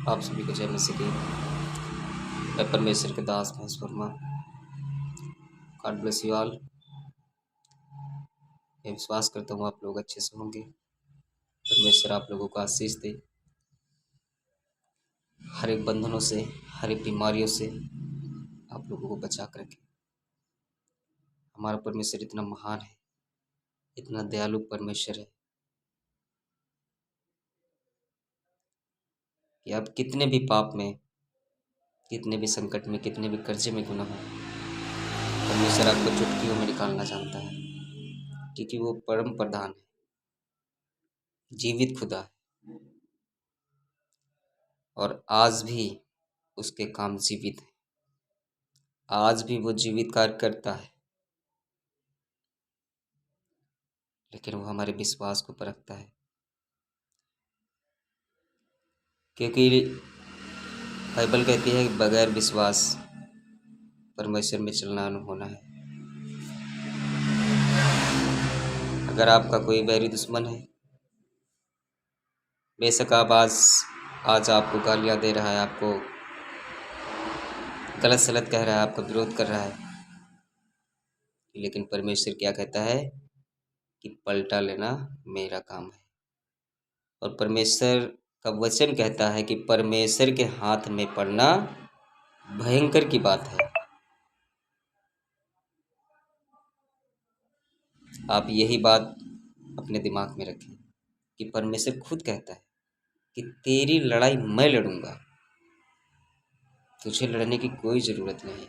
आप सभी को जय मसीह की। मैं परमेश्वर के दास Mahesh Varma. God bless you all. मैं विश्वास करता हूँ आप लोग अच्छे से होंगे। परमेश्वर आप लोगों को आशीष दे, हर एक बंधनों से, हर एक बीमारियों से आप लोगों को बचा कर रखे। हमारा परमेश्वर इतना महान है, इतना दयालु परमेश्वर है कि आप कितने भी पाप में, कितने भी संकट में, कितने भी कर्जे में गुनाह हो, परमेश्वर आपको चुटकियों में निकालना जानता है, क्योंकि वो परम प्रधान है, जीवित खुदा है और आज भी उसके काम जीवित है। आज भी वो जीवित कार्य करता है, लेकिन वो हमारे विश्वास को परखता है, क्योंकि बाइबल कहती है कि बगैर विश्वास परमेश्वर में चलना न होना है। अगर आपका कोई बैरी दुश्मन है, बेशक आप आज आपको गालियाँ दे रहा है, आपको गलत सलत कह रहा है, आपका विरोध कर रहा है, लेकिन परमेश्वर क्या कहता है कि पलटा लेना मेरा काम है। और परमेश्वर का वचन कहता है कि परमेश्वर के हाथ में पड़ना भयंकर की बात है। आप यही बात अपने दिमाग में रखें कि परमेश्वर खुद कहता है कि तेरी लड़ाई मैं लड़ूंगा, तुझे लड़ने की कोई ज़रूरत नहीं है।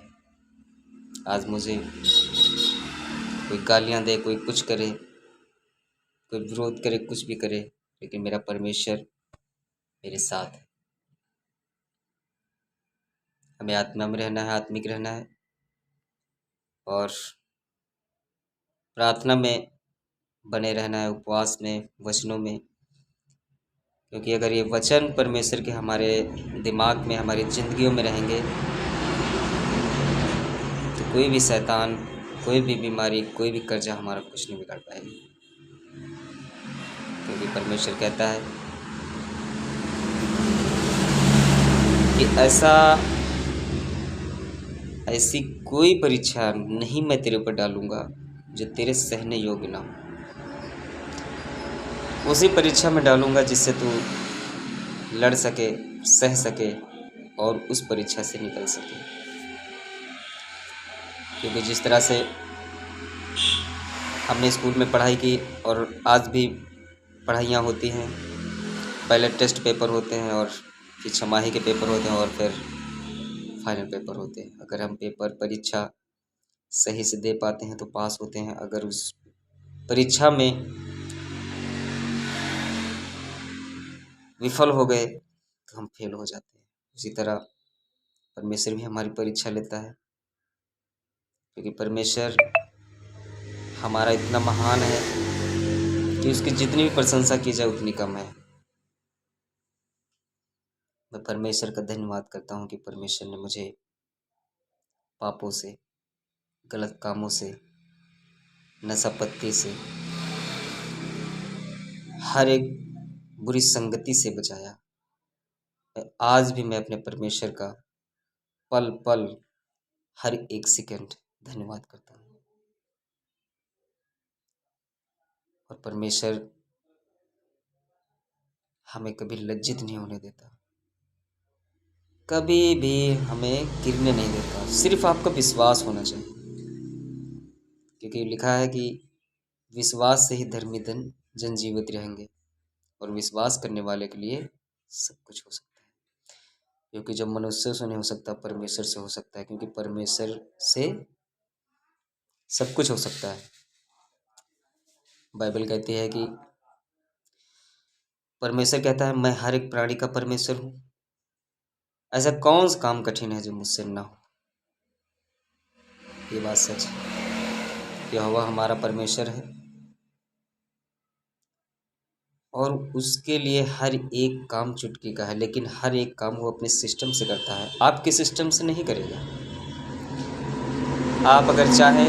आज मुझे कोई गालियाँ दे, कोई कुछ करे, कोई विरोध करे, कुछ भी करे, लेकिन मेरा परमेश्वर मेरे साथ है। हमें आत्मा में रहना है, आत्मिक रहना है और प्रार्थना में बने रहना है, उपवास में, वचनों में, क्योंकि अगर ये वचन परमेश्वर के हमारे दिमाग में, हमारी ज़िंदगियों में रहेंगे तो कोई भी शैतान, कोई भी बीमारी, कोई भी कर्जा हमारा कुछ नहीं बिगाड़ पाएगी, क्योंकि परमेश्वर कहता है कि ऐसी कोई परीक्षा नहीं मैं तेरे ऊपर डालूंगा जो तेरे सहने योग्य ना हो। उसी परीक्षा में डालूंगा जिससे तू लड़ सके, सह सके और उस परीक्षा से निकल सके। क्योंकि जिस तरह से हमने स्कूल में पढ़ाई की और आज भी पढ़ाइयाँ होती हैं, पहले टेस्ट पेपर होते हैं और फिर छमाही के पेपर होते हैं और फिर फाइनल पेपर होते हैं। अगर हम परीक्षा सही से दे पाते हैं तो पास होते हैं, अगर उस परीक्षा में विफल हो गए तो हम फेल हो जाते हैं। उसी तरह परमेश्वर भी हमारी परीक्षा लेता है, क्योंकि परमेश्वर हमारा इतना महान है कि उसकी जितनी भी प्रशंसा की जाए उतनी कम है। मैं परमेश्वर का धन्यवाद करता हूँ कि परमेश्वर ने मुझे पापों से, गलत कामों से, नशापत्ती से, हर एक बुरी संगति से बचाया। आज भी मैं अपने परमेश्वर का पल पल, हर एक सेकंड धन्यवाद करता हूँ। और परमेश्वर हमें कभी लज्जित नहीं होने देता, कभी भी हमें गिरने नहीं देता। सिर्फ आपका विश्वास होना चाहिए, क्योंकि लिखा है कि विश्वास से ही धर्मी जन जीवित रहेंगे, और विश्वास करने वाले के लिए सब कुछ हो सकता है। क्योंकि जब मनुष्य से नहीं हो सकता, परमेश्वर से हो सकता है, क्योंकि परमेश्वर से सब कुछ हो सकता है। बाइबल कहती है कि परमेश्वर कहता है मैं हर एक प्राणी का परमेश्वर हूँ। ऐसा कौन सा काम कठिन है जो मुझसे ना हो। ये बात सच है। यहोवा हमारा परमेश्वर है और उसके लिए हर एक काम चुटकी का है, लेकिन हर एक काम वो अपने सिस्टम से करता है, आपके सिस्टम से नहीं करेगा। आप अगर चाहें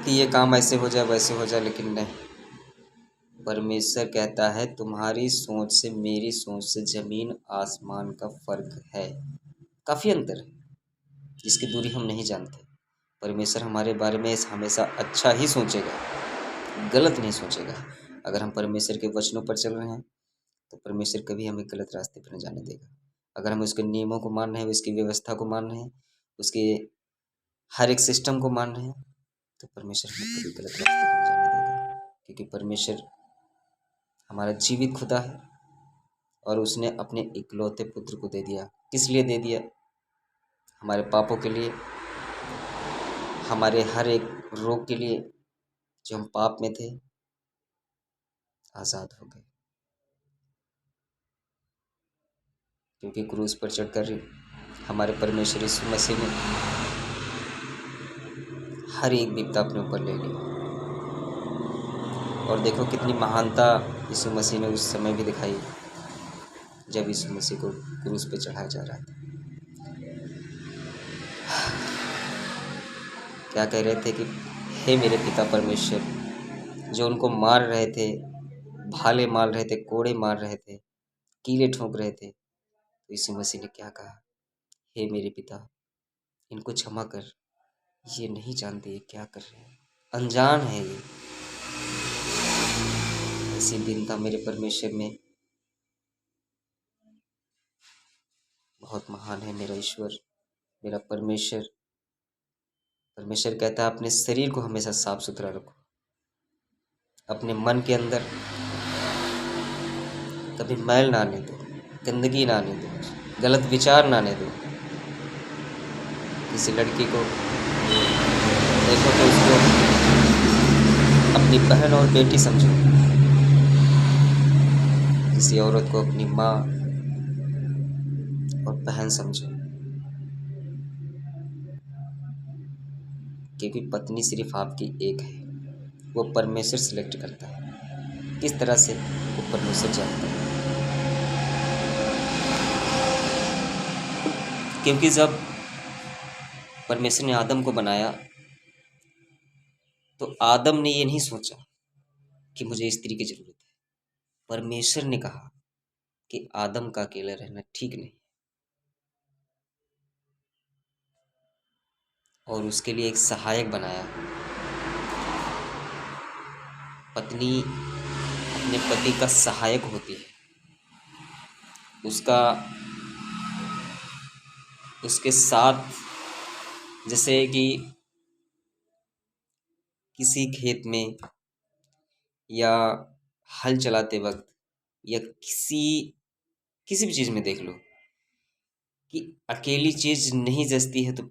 कि ये काम ऐसे हो जाए, वैसे हो जाए, लेकिन नहीं, परमेश्वर कहता है तुम्हारी सोच से मेरी सोच से जमीन आसमान का फर्क है, काफ़ी अंतर है, जिसकी दूरी हम नहीं जानते। परमेश्वर हमारे बारे में हमेशा अच्छा ही सोचेगा, गलत नहीं सोचेगा। अगर हम परमेश्वर के वचनों पर चल रहे हैं तो परमेश्वर कभी हमें गलत रास्ते पर नहीं जाने देगा। अगर हम उसके नियमों को मान रहे हैं, उसकी व्यवस्था को मान रहे हैं, उसके हर एक सिस्टम को मान रहे हैं, तो परमेश्वर हमें कभी गलत रास्ते पर नहीं जाने देगा, क्योंकि परमेश्वर हमारा जीवित खुदा है और उसने अपने इकलौते पुत्र को दे दिया। किस लिए दे दिया? हमारे पापों के लिए, हमारे हर एक रोग के लिए। जो हम पाप में थे, आज़ाद हो गए, क्योंकि क्रूस पर चढ़कर हमारे परमेश्वर यीशु मसीह ने हर एक विपदा अपने ऊपर ले ली। और देखो कितनी महानता यीशु मसीह ने उस समय भी दिखाई, जब यीशु मसीह को क्रूस पे चढ़ाया जा रहा था। क्या कह रहे थे कि हे मेरे पिता परमेश्वर, जो उनको मार रहे थे, भाले मार रहे थे, कोड़े मार रहे थे, कीले ठोक रहे थे, तो यीशु मसीह ने क्या कहा? हे मेरे पिता, इनको क्षमा कर, ये नहीं जानते ये क्या कर रहे हैं, अनजान है ये। ऐसी दीनता मेरे परमेश्वर में। बहुत महान है मेरा ईश्वर, मेरा परमेश्वर। परमेश्वर कहता है अपने शरीर को हमेशा साफ सुथरा रखो, अपने मन के अंदर कभी मैल ना आने दो, गंदगी ना आने दो, गलत विचार ना आने दो। किसी लड़की को देखो तो उसको अपनी बहन और बेटी समझो, किसी औरत को अपनी माँ और बहन समझो, क्योंकि पत्नी सिर्फ आपकी एक है। वो परमेश्वर सिलेक्ट करता है, किस तरह से वो परमेश्वर जानता है। क्योंकि जब परमेश्वर ने आदम को बनाया तो आदम ने ये नहीं सोचा कि मुझे स्त्री की जरूरत है। परमेश्वर ने कहा कि आदम का अकेला रहना ठीक नहीं, और उसके लिए एक सहायक बनाया। पत्नी अपने पति का सहायक होती है, उसका उसके साथ, जैसे कि किसी खेत में या हल चलाते वक्त या किसी भी चीज़ में देख लो कि अकेली चीज़ नहीं जचती है, तो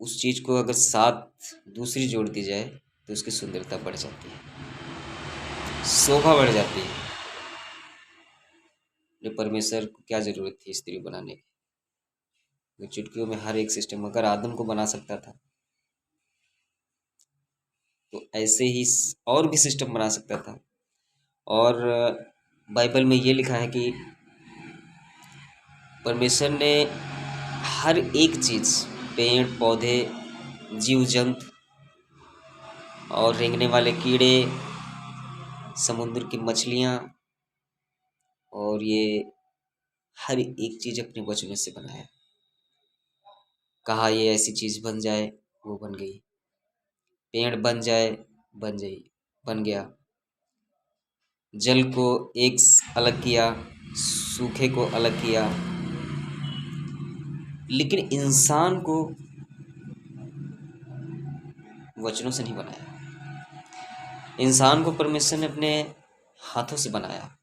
उस चीज़ को अगर साथ दूसरी जोड़ दी जाए तो उसकी सुंदरता बढ़ जाती है, शोभा बढ़ जाती है। ये परमेश्वर को क्या ज़रूरत थी स्त्री बनाने की? वो चुटकियों में हर एक सिस्टम अगर आदम को बना सकता था, तो ऐसे ही और भी सिस्टम बना सकता था। और बाइबल में ये लिखा है कि परमेश्वर ने हर एक चीज़, पेड़ पौधे, जीव जंतु और रेंगने वाले कीड़े, समुद्र की मछलियाँ, और ये हर एक चीज़ अपने वचनों से बनाया। कहा ये ऐसी चीज़ बन जाए, वो बन गई। पेड़ बन जाए, बन गया। जल को एक अलग किया, सूखे को अलग किया। लेकिन इंसान को वचनों से नहीं बनाया। इंसान को परमेश्वर ने अपने हाथों से बनाया,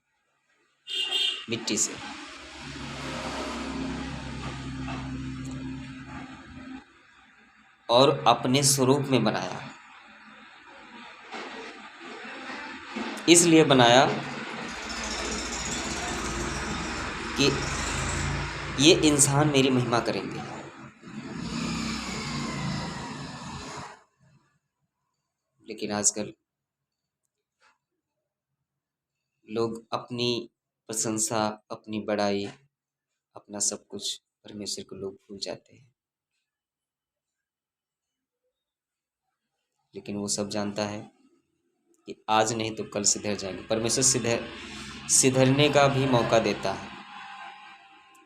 मिट्टी से। और अपने स्वरूप में बनाया। इसलिए बनाया कि ये इंसान मेरी महिमा करेंगे। लेकिन आजकल लोग अपनी प्रशंसा, अपनी बड़ाई, अपना सब कुछ परमेश्वर को लोग भूल जाते हैं। लेकिन वो सब जानता है कि आज नहीं तो कल सुधर जाएंगे। परमेश्वर सुधरने का भी मौका देता है,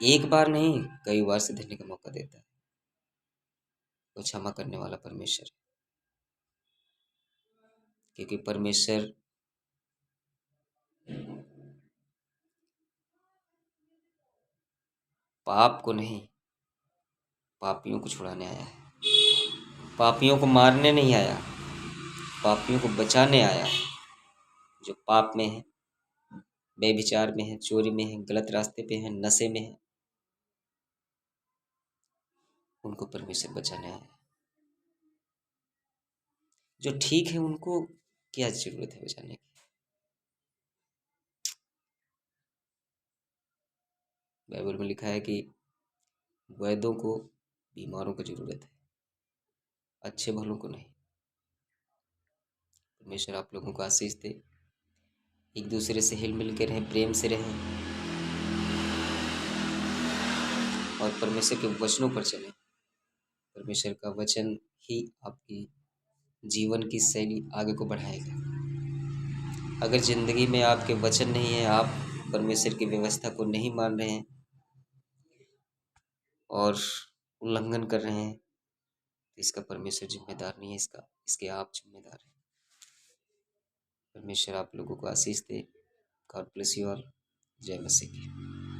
एक बार नहीं कई बार सुधरने का मौका देता है। वो क्षमा करने वाला परमेश्वर है, क्योंकि परमेश्वर पाप को नहीं, पापियों को छुड़ाने आया है। पापियों को मारने नहीं आया, पापियों को बचाने आया है। जो पाप में है, बेविचार में है, चोरी में है, गलत रास्ते पे है, नशे में है, उनको परमेश्वर बचाने आया है। जो ठीक है उनको क्या जरूरत है बचाने की। बाइबल में लिखा है कि वैद्यों को बीमारों को जरूरत है, अच्छे भलों को नहीं। परमेश्वर आप लोगों को आशीष दे, एक दूसरे से हिल मिल के रहें, प्रेम से रहें और परमेश्वर के वचनों पर चलें। परमेश्वर का वचन ही आपकी जीवन की शैली आगे को बढ़ाएगा। अगर जिंदगी में आपके वचन नहीं है, आप परमेश्वर की व्यवस्था को नहीं मान रहे हैं और उल्लंघन कर रहे हैं, तो इसका परमेश्वर जिम्मेदार नहीं है, इसके आप जिम्मेदार हैं। परमेश्वर आप लोगों को आशीष दे। God bless you all. जय मसीह की।